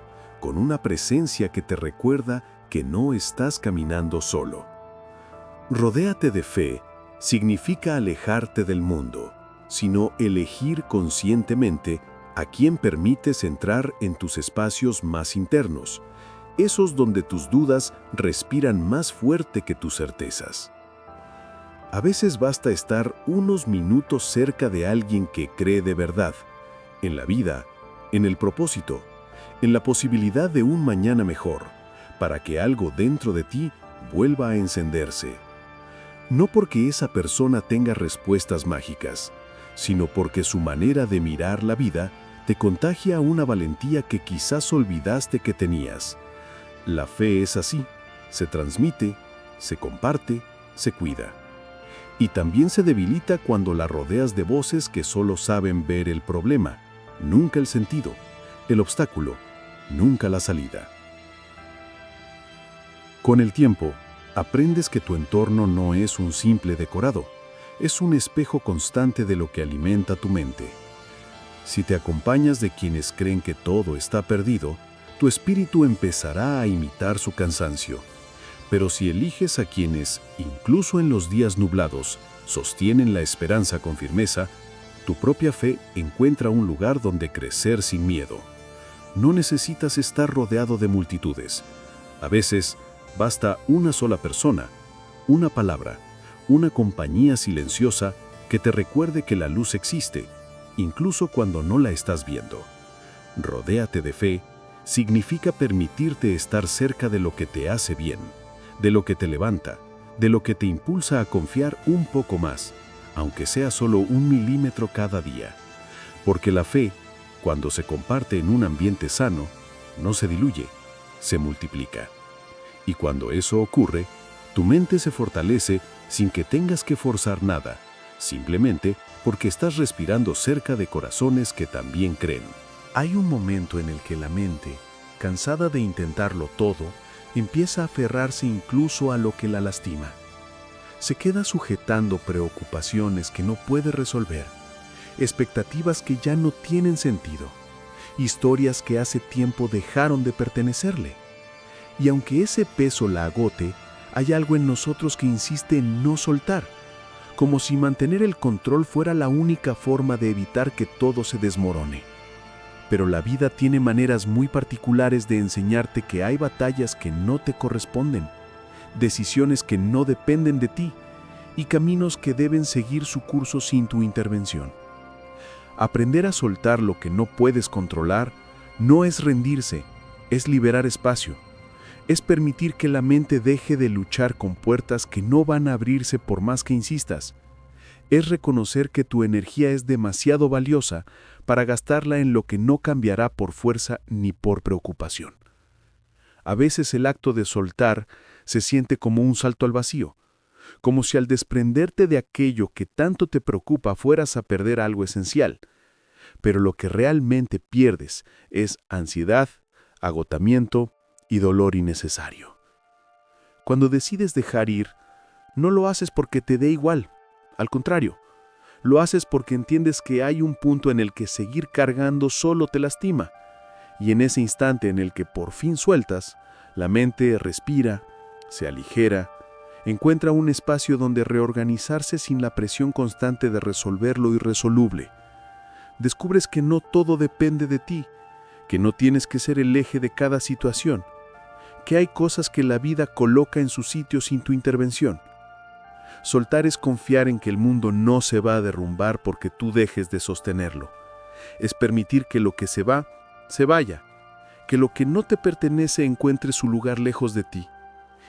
con una presencia que te recuerda que no estás caminando solo. Rodéate de fe significa alejarte del mundo, sino elegir conscientemente a quién permites entrar en tus espacios más internos, esos donde tus dudas respiran más fuerte que tus certezas. A veces basta estar unos minutos cerca de alguien que cree de verdad, en la vida, en el propósito, en la posibilidad de un mañana mejor, para que algo dentro de ti vuelva a encenderse. No porque esa persona tenga respuestas mágicas, sino porque su manera de mirar la vida te contagia una valentía que quizás olvidaste que tenías. La fe es así, se transmite, se comparte, se cuida. Y también se debilita cuando la rodeas de voces que solo saben ver el problema, nunca el sentido, el obstáculo, nunca la salida. Con el tiempo, aprendes que tu entorno no es un simple decorado, es un espejo constante de lo que alimenta tu mente. Si te acompañas de quienes creen que todo está perdido, tu espíritu empezará a imitar su cansancio. Pero si eliges a quienes, incluso en los días nublados, sostienen la esperanza con firmeza, tu propia fe encuentra un lugar donde crecer sin miedo. No necesitas estar rodeado de multitudes. A veces, basta una sola persona, una palabra, una compañía silenciosa que te recuerde que la luz existe, incluso cuando no la estás viendo. Rodéate de fe significa permitirte estar cerca de lo que te hace bien, de lo que te levanta, de lo que te impulsa a confiar un poco más, aunque sea solo 1 milímetro cada día. Porque la fe, cuando se comparte en un ambiente sano, no se diluye, se multiplica. Y cuando eso ocurre, tu mente se fortalece sin que tengas que forzar nada, simplemente porque estás respirando cerca de corazones que también creen. Hay un momento en el que la mente, cansada de intentarlo todo, empieza a aferrarse incluso a lo que la lastima. Se queda sujetando preocupaciones que no puede resolver, expectativas que ya no tienen sentido, historias que hace tiempo dejaron de pertenecerle. Y aunque ese peso la agote, hay algo en nosotros que insiste en no soltar, como si mantener el control fuera la única forma de evitar que todo se desmorone. Pero la vida tiene maneras muy particulares de enseñarte que hay batallas que no te corresponden, decisiones que no dependen de ti y caminos que deben seguir su curso sin tu intervención. Aprender a soltar lo que no puedes controlar no es rendirse, es liberar espacio. Es permitir que la mente deje de luchar con puertas que no van a abrirse por más que insistas. Es reconocer que tu energía es demasiado valiosa para gastarla en lo que no cambiará por fuerza ni por preocupación. A veces el acto de soltar se siente como un salto al vacío, como si al desprenderte de aquello que tanto te preocupa fueras a perder algo esencial. Pero lo que realmente pierdes es ansiedad, agotamiento y dolor innecesario. Cuando decides dejar ir, no lo haces porque te dé igual, al contrario, lo haces porque entiendes que hay un punto en el que seguir cargando solo te lastima, y en ese instante en el que por fin sueltas, la mente respira, se aligera, encuentra un espacio donde reorganizarse sin la presión constante de resolver lo irresoluble. Descubres que no todo depende de ti, que no tienes que ser el eje de cada situación, que hay cosas que la vida coloca en su sitio sin tu intervención. Soltar es confiar en que el mundo no se va a derrumbar porque tú dejes de sostenerlo. Es permitir que lo que se va, se vaya, que lo que no te pertenece encuentre su lugar lejos de ti,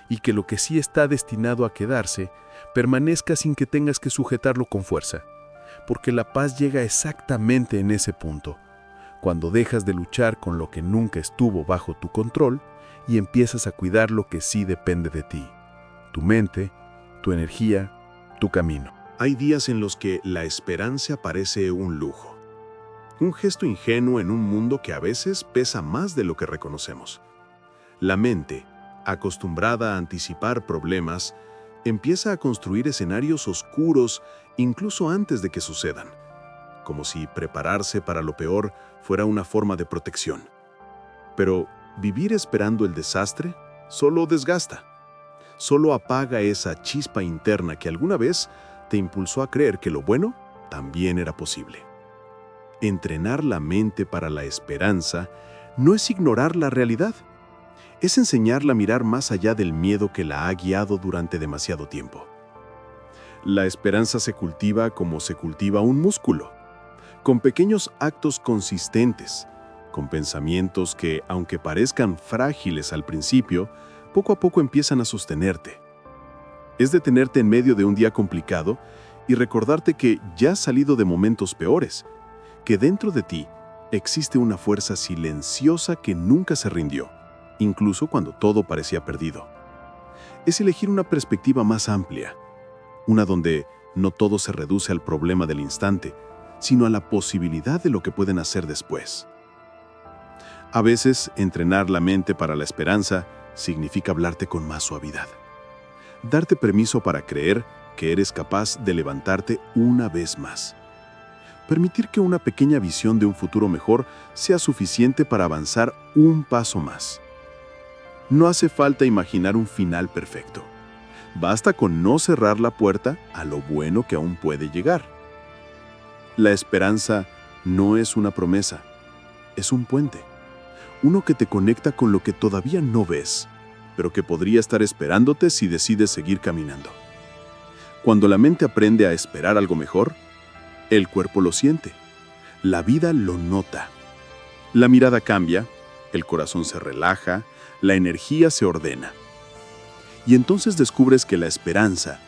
y que lo que sí está destinado a quedarse, permanezca sin que tengas que sujetarlo con fuerza, porque la paz llega exactamente en ese punto, cuando dejas de luchar con lo que nunca estuvo bajo tu control y empiezas a cuidar lo que sí depende de ti, tu mente, tu energía, tu camino. Hay días en los que la esperanza parece un lujo, un gesto ingenuo en un mundo que a veces pesa más de lo que reconocemos. La mente, acostumbrada a anticipar problemas, empieza a construir escenarios oscuros incluso antes de que sucedan, como si prepararse para lo peor fuera una forma de protección. Pero vivir esperando el desastre solo desgasta, solo apaga esa chispa interna que alguna vez te impulsó a creer que lo bueno también era posible. Entrenar la mente para la esperanza no es ignorar la realidad, es enseñarla a mirar más allá del miedo que la ha guiado durante demasiado tiempo. La esperanza se cultiva como se cultiva un músculo, con pequeños actos consistentes, con pensamientos que, aunque parezcan frágiles al principio, poco a poco empiezan a sostenerte. Es detenerte en medio de un día complicado y recordarte que ya has salido de momentos peores, que dentro de ti existe una fuerza silenciosa que nunca se rindió, incluso cuando todo parecía perdido. Es elegir una perspectiva más amplia, una donde no todo se reduce al problema del instante, sino a la posibilidad de lo que pueden hacer después. A veces, entrenar la mente para la esperanza significa hablarte con más suavidad. Darte permiso para creer que eres capaz de levantarte una vez más. Permitir que una pequeña visión de un futuro mejor sea suficiente para avanzar un paso más. No hace falta imaginar un final perfecto. Basta con no cerrar la puerta a lo bueno que aún puede llegar. La esperanza no es una promesa, es un puente. Uno que te conecta con lo que todavía no ves, pero que podría estar esperándote si decides seguir caminando. Cuando la mente aprende a esperar algo mejor, el cuerpo lo siente, la vida lo nota. La mirada cambia, el corazón se relaja, la energía se ordena. Y entonces descubres que la esperanza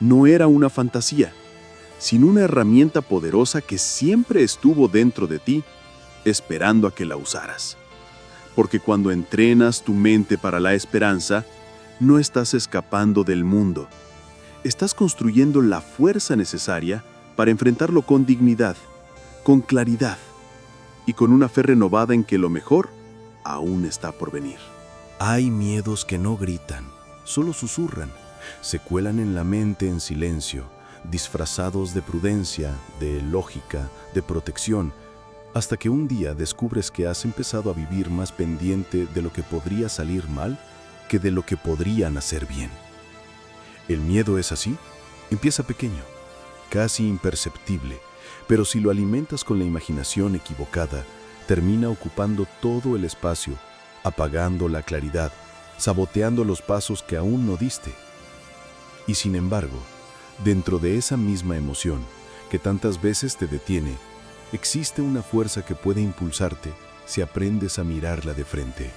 no era una fantasía, sino una herramienta poderosa que siempre estuvo dentro de ti, esperando a que la usaras. Porque cuando entrenas tu mente para la esperanza, no estás escapando del mundo. Estás construyendo la fuerza necesaria para enfrentarlo con dignidad, con claridad y con una fe renovada en que lo mejor aún está por venir. Hay miedos que no gritan, solo susurran, se cuelan en la mente en silencio, disfrazados de prudencia, de lógica, de protección, hasta que un día descubres que has empezado a vivir más pendiente de lo que podría salir mal que de lo que podrían hacer bien. El miedo es así, empieza pequeño, casi imperceptible, pero si lo alimentas con la imaginación equivocada, termina ocupando todo el espacio, apagando la claridad, saboteando los pasos que aún no diste. Y sin embargo, dentro de esa misma emoción que tantas veces te detiene, existe una fuerza que puede impulsarte si aprendes a mirarla de frente.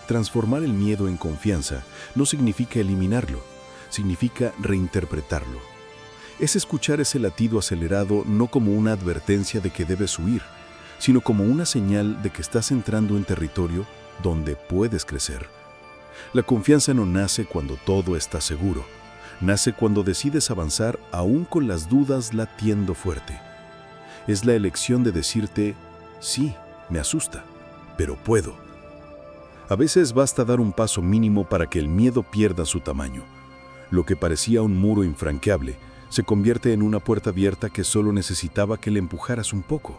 Transformar el miedo en confianza no significa eliminarlo, significa reinterpretarlo. Es escuchar ese latido acelerado no como una advertencia de que debes huir, sino como una señal de que estás entrando en territorio donde puedes crecer. La confianza no nace cuando todo está seguro, nace cuando decides avanzar aún con las dudas latiendo fuerte. Es la elección de decirte, sí, me asusta, pero puedo. A veces basta dar un paso mínimo para que el miedo pierda su tamaño. Lo que parecía un muro infranqueable se convierte en una puerta abierta que solo necesitaba que le empujaras un poco.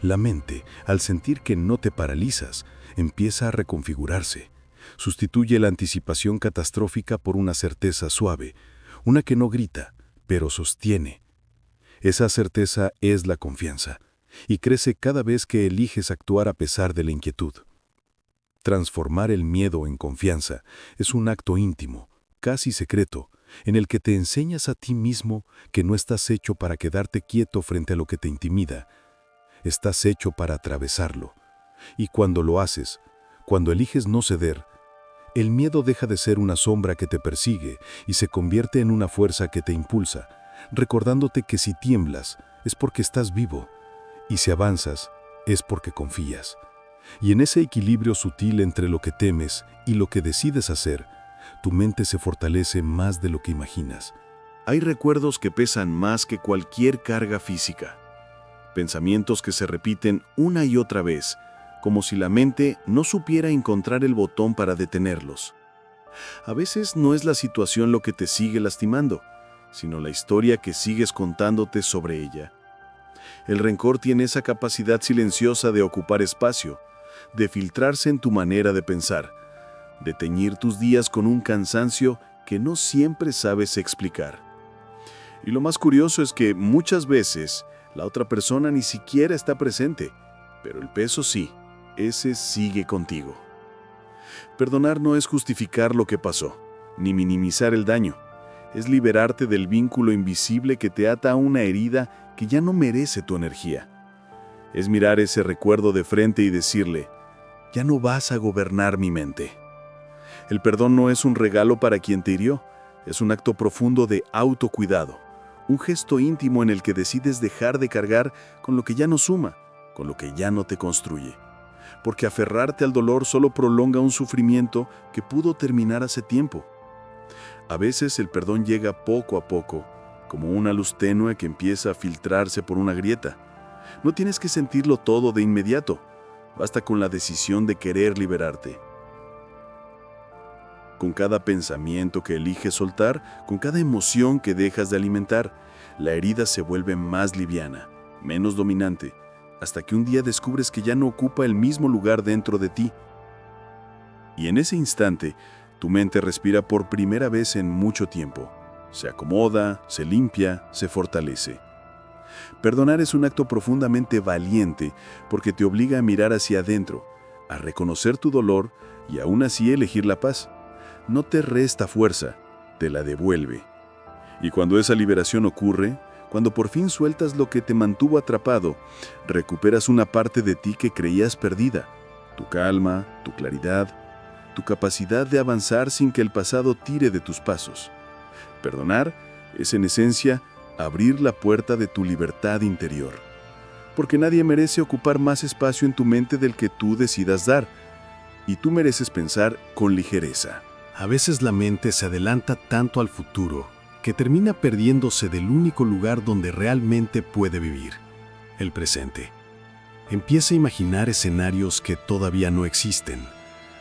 La mente, al sentir que no te paralizas, empieza a reconfigurarse. Sustituye la anticipación catastrófica por una certeza suave, una que no grita, pero sostiene. Esa certeza es la confianza, y crece cada vez que eliges actuar a pesar de la inquietud. Transformar el miedo en confianza es un acto íntimo, casi secreto, en el que te enseñas a ti mismo que no estás hecho para quedarte quieto frente a lo que te intimida. Estás hecho para atravesarlo. Y cuando lo haces, cuando eliges no ceder, el miedo deja de ser una sombra que te persigue y se convierte en una fuerza que te impulsa, recordándote que si tiemblas es porque estás vivo y si avanzas es porque confías. Y en ese equilibrio sutil entre lo que temes y lo que decides hacer, tu mente se fortalece más de lo que imaginas. Hay recuerdos que pesan más que cualquier carga física. Pensamientos que se repiten una y otra vez, como si la mente no supiera encontrar el botón para detenerlos. A veces no es la situación lo que te sigue lastimando, sino la historia que sigues contándote sobre ella. El rencor tiene esa capacidad silenciosa de ocupar espacio, de filtrarse en tu manera de pensar, de teñir tus días con un cansancio que no siempre sabes explicar. Y lo más curioso es que muchas veces la otra persona ni siquiera está presente, pero el peso sí, ese sigue contigo. Perdonar no es justificar lo que pasó, ni minimizar el daño. Es liberarte del vínculo invisible que te ata a una herida que ya no merece tu energía. Es mirar ese recuerdo de frente y decirle, ya no vas a gobernar mi mente. El perdón no es un regalo para quien te hirió, es un acto profundo de autocuidado, un gesto íntimo en el que decides dejar de cargar con lo que ya no suma, con lo que ya no te construye. Porque aferrarte al dolor solo prolonga un sufrimiento que pudo terminar hace tiempo. A veces el perdón llega poco a poco, como una luz tenue que empieza a filtrarse por una grieta. No tienes que sentirlo todo de inmediato, basta con la decisión de querer liberarte. Con cada pensamiento que eliges soltar, con cada emoción que dejas de alimentar, la herida se vuelve más liviana, menos dominante, hasta que un día descubres que ya no ocupa el mismo lugar dentro de ti. Y en ese instante, tu mente respira por primera vez en mucho tiempo. Se acomoda, se limpia, se fortalece. Perdonar es un acto profundamente valiente porque te obliga a mirar hacia adentro, a reconocer tu dolor y aún así elegir la paz. No te resta fuerza, te la devuelve. Y cuando esa liberación ocurre, cuando por fin sueltas lo que te mantuvo atrapado, recuperas una parte de ti que creías perdida, tu calma, tu claridad, tu capacidad de avanzar sin que el pasado tire de tus pasos. Perdonar es en esencia abrir la puerta de tu libertad interior. Porque nadie merece ocupar más espacio en tu mente del que tú decidas dar, y tú mereces pensar con ligereza. A veces la mente se adelanta tanto al futuro que termina perdiéndose del único lugar donde realmente puede vivir, el presente. Empieza a imaginar escenarios que todavía no existen,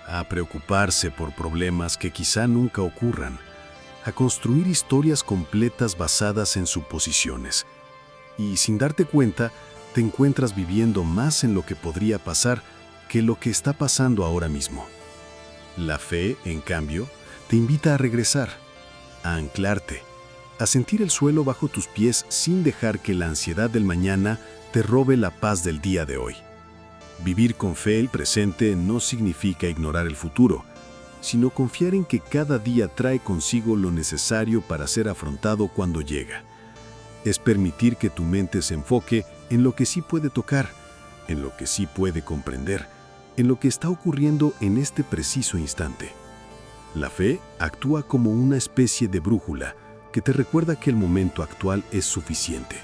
a preocuparse por problemas que quizá nunca ocurran, a construir historias completas basadas en suposiciones. Y sin darte cuenta, te encuentras viviendo más en lo que podría pasar que lo que está pasando ahora mismo. La fe, en cambio, te invita a regresar, a anclarte, a sentir el suelo bajo tus pies sin dejar que la ansiedad del mañana te robe la paz del día de hoy. Vivir con fe el presente no significa ignorar el futuro, sino confiar en que cada día trae consigo lo necesario para ser afrontado cuando llega. Es permitir que tu mente se enfoque en lo que sí puede tocar, en lo que sí puede comprender, en lo que está ocurriendo en este preciso instante. La fe actúa como una especie de brújula que te recuerda que el momento actual es suficiente,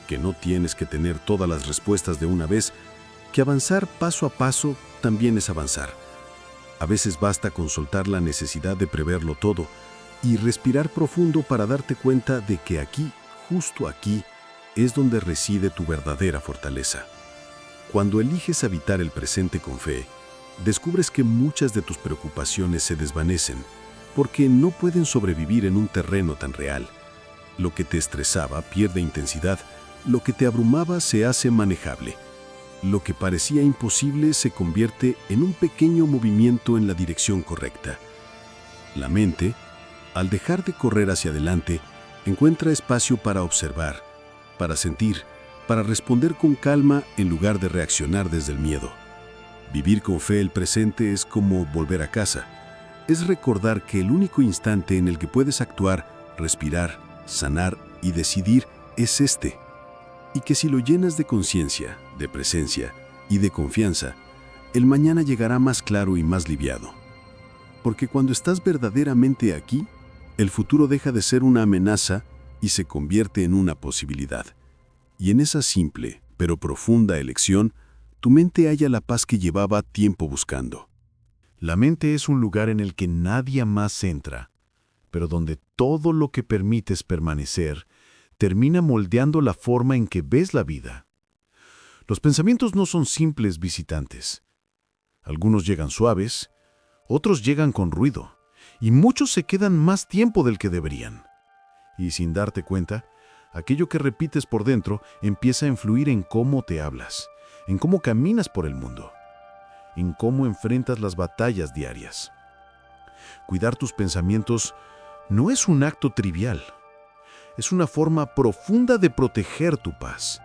que no tienes que tener todas las respuestas de una vez, que avanzar paso a paso también es avanzar. A veces basta con soltar la necesidad de preverlo todo y respirar profundo para darte cuenta de que aquí, justo aquí, es donde reside tu verdadera fortaleza. Cuando eliges habitar el presente con fe, descubres que muchas de tus preocupaciones se desvanecen porque no pueden sobrevivir en un terreno tan real. Lo que te estresaba pierde intensidad, lo que te abrumaba se hace manejable. Lo que parecía imposible se convierte en un pequeño movimiento en la dirección correcta. La mente, al dejar de correr hacia adelante, encuentra espacio para observar, para sentir, para responder con calma en lugar de reaccionar desde el miedo. Vivir con fe el presente es como volver a casa. Es recordar que el único instante en el que puedes actuar, respirar, sanar y decidir es este. Y que si lo llenas de conciencia, de presencia y de confianza, el mañana llegará más claro y más liviado. Porque cuando estás verdaderamente aquí, el futuro deja de ser una amenaza y se convierte en una posibilidad. Y en esa simple, pero profunda elección, tu mente halla la paz que llevaba tiempo buscando. La mente es un lugar en el que nadie más entra, pero donde todo lo que permites permanecer termina moldeando la forma en que ves la vida. Los pensamientos no son simples visitantes. Algunos llegan suaves, otros llegan con ruido, y muchos se quedan más tiempo del que deberían. Y sin darte cuenta, aquello que repites por dentro empieza a influir en cómo te hablas, en cómo caminas por el mundo, en cómo enfrentas las batallas diarias. Cuidar tus pensamientos no es un acto trivial. Es una forma profunda de proteger tu paz.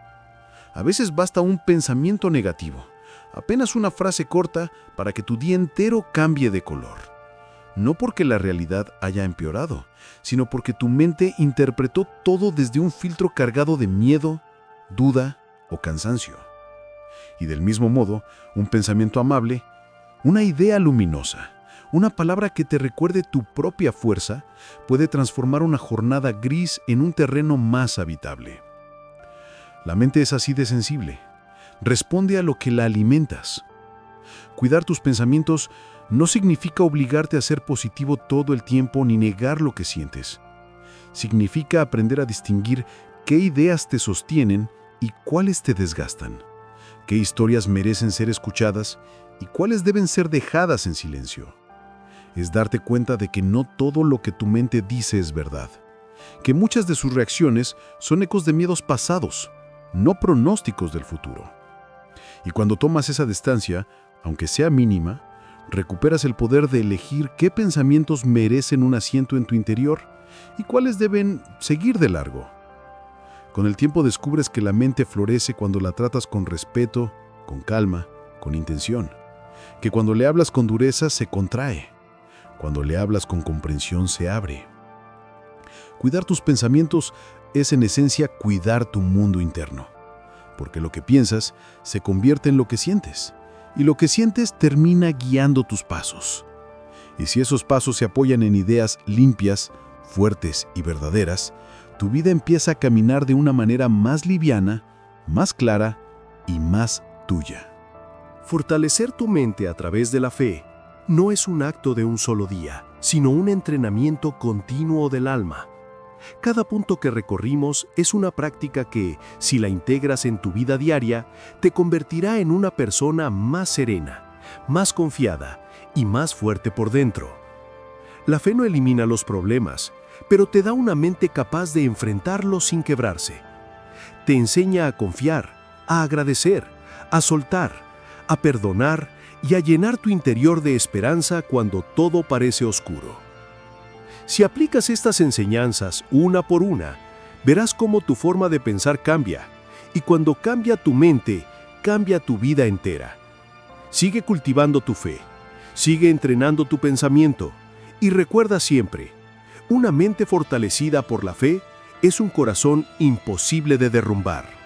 A veces basta un pensamiento negativo, apenas una frase corta para que tu día entero cambie de color. No porque la realidad haya empeorado, sino porque tu mente interpretó todo desde un filtro cargado de miedo, duda o cansancio. Y del mismo modo, un pensamiento amable, una idea luminosa, una palabra que te recuerde tu propia fuerza, puede transformar una jornada gris en un terreno más habitable. La mente es así de sensible. Responde a lo que la alimentas. Cuidar tus pensamientos no significa obligarte a ser positivo todo el tiempo ni negar lo que sientes. Significa aprender a distinguir qué ideas te sostienen y cuáles te desgastan, qué historias merecen ser escuchadas y cuáles deben ser dejadas en silencio. Es darte cuenta de que no todo lo que tu mente dice es verdad, que muchas de sus reacciones son ecos de miedos pasados, no pronósticos del futuro. Y cuando tomas esa distancia, aunque sea mínima, recuperas el poder de elegir qué pensamientos merecen un asiento en tu interior y cuáles deben seguir de largo. Con el tiempo descubres que la mente florece cuando la tratas con respeto, con calma, con intención, que cuando le hablas con dureza se contrae, cuando le hablas con comprensión se abre. Cuidar tus pensamientos es en esencia cuidar tu mundo interno, porque lo que piensas se convierte en lo que sientes, y lo que sientes termina guiando tus pasos. Y si esos pasos se apoyan en ideas limpias, fuertes y verdaderas, tu vida empieza a caminar de una manera más liviana, más clara y más tuya. Fortalecer tu mente a través de la fe no es un acto de un solo día, sino un entrenamiento continuo del alma. Cada punto que recorrimos es una práctica que, si la integras en tu vida diaria, te convertirá en una persona más serena, más confiada y más fuerte por dentro. La fe no elimina los problemas, pero te da una mente capaz de enfrentarlos sin quebrarse. Te enseña a confiar, a agradecer, a soltar, a perdonar y a llenar tu interior de esperanza cuando todo parece oscuro. Si aplicas estas enseñanzas una por una, verás cómo tu forma de pensar cambia, y cuando cambia tu mente, cambia tu vida entera. Sigue cultivando tu fe, sigue entrenando tu pensamiento, y recuerda siempre, una mente fortalecida por la fe es un corazón imposible de derrumbar.